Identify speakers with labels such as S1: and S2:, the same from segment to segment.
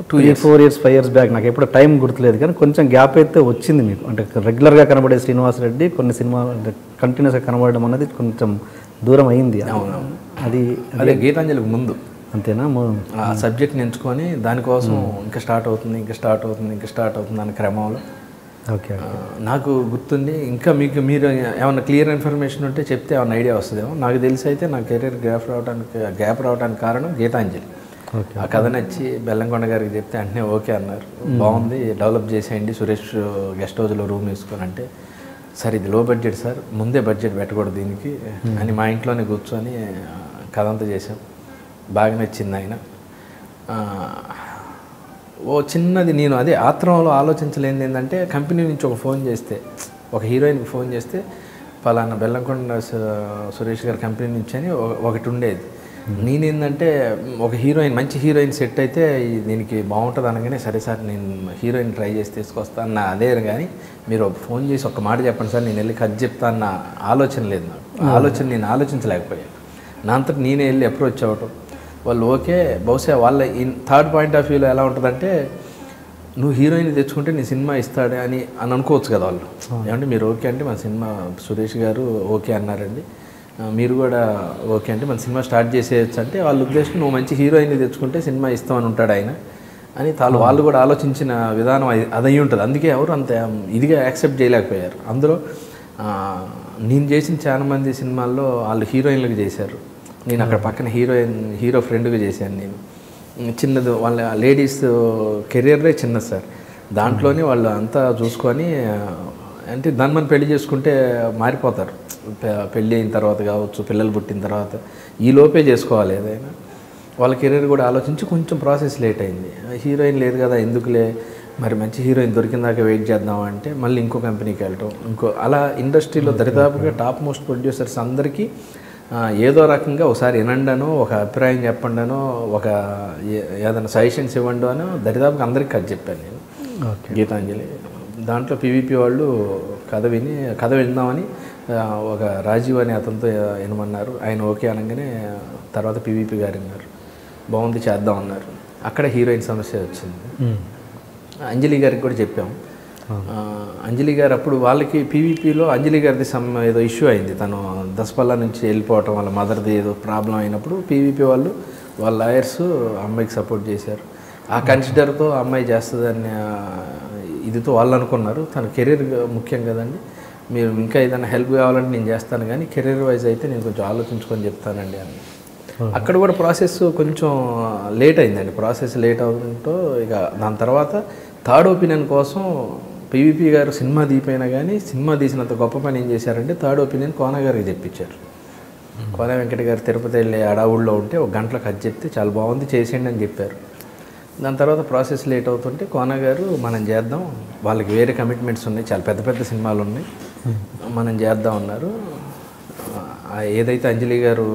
S1: 4 years 5 years back, నాకు ఎప్పుడు time గుర్తులేదు కానీ కొంచెం గ్యాప్ అయితే వచ్చింది మీకు. అంటే రెగ్యులర్గా కనబడే శ్రీనివాస్ రెడ్డి కొన్ని సినిమా కంటిన్యూస్గా కనబడడం అనేది కొంచెం దూరం అయింది.
S2: అది అదే గీతాంజలికి ముందు
S1: అంతేనా?
S2: ఆ సబ్జెక్ట్ని ఎంచుకొని దానికోసం ఇంకా స్టార్ట్ అవుతుంది అనే క్రమంలో
S1: ఓకే
S2: నాకు గుర్తుంది. ఇంకా మీరు ఏమైనా క్లియర్ ఇన్ఫర్మేషన్ ఉంటే చెప్తే ఏమైనా ఐడియా వస్తుందేమో. నాకు తెలిసి అయితే నా కెరీర్ గ్యాప్ రావడానికి కారణం గీతాంజలి. ఆ కథ నచ్చి బెల్లంకొండ గారికి చెప్తే వెంటనే ఓకే అన్నారు. బాగుంది, డెవలప్ చేసేయండి సురేష్ గెస్ట్ హౌస్లో రూమ్ వేసుకొని అంటే, సార్ ఇది లో బడ్జెట్ సార్, ముందే బడ్జెట్ పెట్టకూడదు దీనికి అని మా ఇంట్లోనే కూర్చొని కథ అంతా చేసాం. బాగా నచ్చింది ఆయన. ఓ చిన్నది నేను అదే ఆత్రంలో ఆలోచించలేనిది ఏంటంటే, కంపెనీ నుంచి ఒక హీరోయిన్కి ఫోన్ చేస్తే పలానా బెల్లంకొండ సురేష్ గారి కంపెనీ నుంచి అని ఒకటి ఉండేది. నేనేందంటే ఒక మంచి హీరోయిన్ సెట్ అయితే దీనికి బాగుంటుంది అనగానే, సరే సార్ నేను హీరోయిన్ ట్రై చేసి తీసుకొస్తాను నా అదే. కానీ మీరు ఫోన్ చేసి ఒక మాట చెప్పండి సార్, నేను వెళ్ళి కథ చెప్తాను అన్న ఆలోచన లేదు నాకు. నేను ఆలోచించలేకపోయాను. నా అంతటి నేనే వెళ్ళి అప్రోచ్ అవ్వటం, వాళ్ళు ఓకే. బహుశా వాళ్ళ థర్డ్ పాయింట్ ఆఫ్ వ్యూలో ఎలా ఉంటుందంటే, నువ్వు హీరోయిన్ తెచ్చుకుంటే నీ సినిమా ఇస్తాడే అని అనుకోవచ్చు కదా వాళ్ళు. ఏమంటే మీరు ఓకే అంటే మన సినిమా సురేష్ గారు ఓకే అన్నారండి, మీరు కూడా ఓకే అంటే మన సినిమా స్టార్ట్ చేసేయచ్చు అంటే, వాళ్ళ ఉద్దేశం నువ్వు మంచి హీరోయిన్ తెచ్చుకుంటే సినిమా ఇస్తామని ఉంటాడు ఆయన అని వాళ్ళు కూడా ఆలోచించిన విధానం అది ఉంటుంది. అందుకే ఎవరు అంత ఇదిగా యాక్సెప్ట్ చేయలేకపోయారు. అందులో నేను చేసిన చాలా మంది సినిమాల్లో వాళ్ళు హీరోయిన్లకు చేశారు, నేను అక్కడ పక్కన హీరో ఫ్రెండ్గా చేశాను. నేను చిన్నది వాళ్ళ లేడీస్ కెరియరే చిన్నది సార్. దాంట్లోనే వాళ్ళు అంతా చూసుకొని అంటే దాన్ని మనం పెళ్లి చేసుకుంటే మారిపోతారు. పెళ్ళి అయిన తర్వాత కావచ్చు, పిల్లలు పుట్టిన తర్వాత ఈ లోపే చేసుకోవాలి ఏదైనా. వాళ్ళ కెరీర్ కూడా ఆలోచించి కొంచెం ప్రాసెస్ లేట్ అయింది. హీరోయిన్ లేదు కదా ఎందుకులే, మరి మంచి హీరోయిన్ దొరికిందాక వెయిట్ చేద్దాం అంటే మళ్ళీ ఇంకో కంపెనీకి వెళ్ళటం. అలా ఇండస్ట్రీలో దరిదాపుగా టాప్ మోస్ట్ ప్రొడ్యూసర్స్ అందరికీ ఏదో రకంగా ఒకసారి వినండనో, ఒక అభిప్రాయం చెప్పండనో, ఏదైనా సజెషన్స్ ఇవ్వండి అనో దరిదాపుగా అందరికీ కథ చెప్పాను నేను. గీతాంజలి దాంట్లో పీవీపీ వాళ్ళు కథ విందామని ఒక రాజీవ్ అనే అతనితో వినమన్నారు. ఆయన ఓకే అనగానే తర్వాత పీవీపీ గారు విన్నారు, బాగుంది చేద్దాం అన్నారు. అక్కడ హీరోయిన్ సమస్య వచ్చింది. అంజలి గారికి కూడా చెప్పాము. అంజలి గారు అప్పుడు వాళ్ళకి పీవీపీలో అంజలి గారిది ఏదో ఇష్యూ అయింది, తను దసపల్లా నుంచి వెళ్ళిపోవటం వల్ల మదర్ది ఏదో ప్రాబ్లం అయినప్పుడు పీవీపీ వాళ్ళ లాయర్స్ అమ్మాయికి సపోర్ట్ చేశారు. ఆ కన్సిడర్తో అమ్మాయి చేస్తుందని ఇదితో వాళ్ళు అనుకున్నారు. తన కెరీర్ ముఖ్యం కదండి, మీరు ఇంకా ఏదైనా హెల్ప్ కావాలంటే నేను చేస్తాను కానీ కెరీర్ వైజ్ అయితే నేను కొంచెం ఆలోచించుకొని చెప్తానండి అని. అక్కడ కూడా ప్రాసెస్ కొంచెం లేట్ అయిందండి. ప్రాసెస్ లేట్ అవడంతో ఇక దాని తర్వాత థర్డ్ ఒపీనియన్ కోసం పీవీపీ గారు సినిమా తీపోయినా కానీ సినిమా తీసినంత గొప్ప పని ఏం చేశారంటే థర్డ్ ఒపీనియన్ కోన గారికి చెప్పించారు. కోన వెంకట గారు తిరుపతి వెళ్ళే అడవుల్లో ఉంటే ఒక గంటలో కథ చెప్తే చాలా బాగుంది చేసేయండి అని చెప్పారు. దాని తర్వాత ప్రాసెస్ లేట్ అవుతుంటే కోన గారు మనం చేద్దాం, వాళ్ళకి వేరే కమిట్మెంట్స్ ఉన్నాయి, చాలా పెద్ద పెద్ద సినిమాలు ఉన్నాయి, మనం చేద్దాం అన్నారు. ఏదైతే అంజలి గారు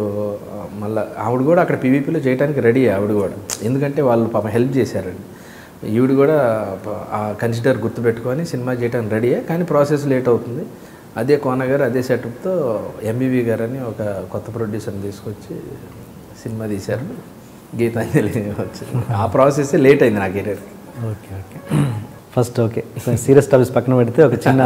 S2: మళ్ళీ ఆవిడ కూడా అక్కడ పీవీపీలో చేయడానికి రెడీ, ఆవిడ కూడా ఎందుకంటే వాళ్ళు పాపం హెల్ప్ చేశారండి. ఈవిడ కూడా ఆ కన్సిడర్ గుర్తుపెట్టుకొని సినిమా చేయడానికి రెడీయే, కానీ ప్రాసెస్ లేట్ అవుతుంది. అదే కోన గారు అదే సెటప్తో ఎంబీవీ గారు అని ఒక కొత్త ప్రొడ్యూసర్ని తీసుకొచ్చి సినిమా తీశారు. గీతాంజలి వచ్చింది. ఆ ప్రాసెస్ లేట్ అయింది నా career.
S1: Okay first okay serious topics పక్కన పెడితే ఒక చిన్న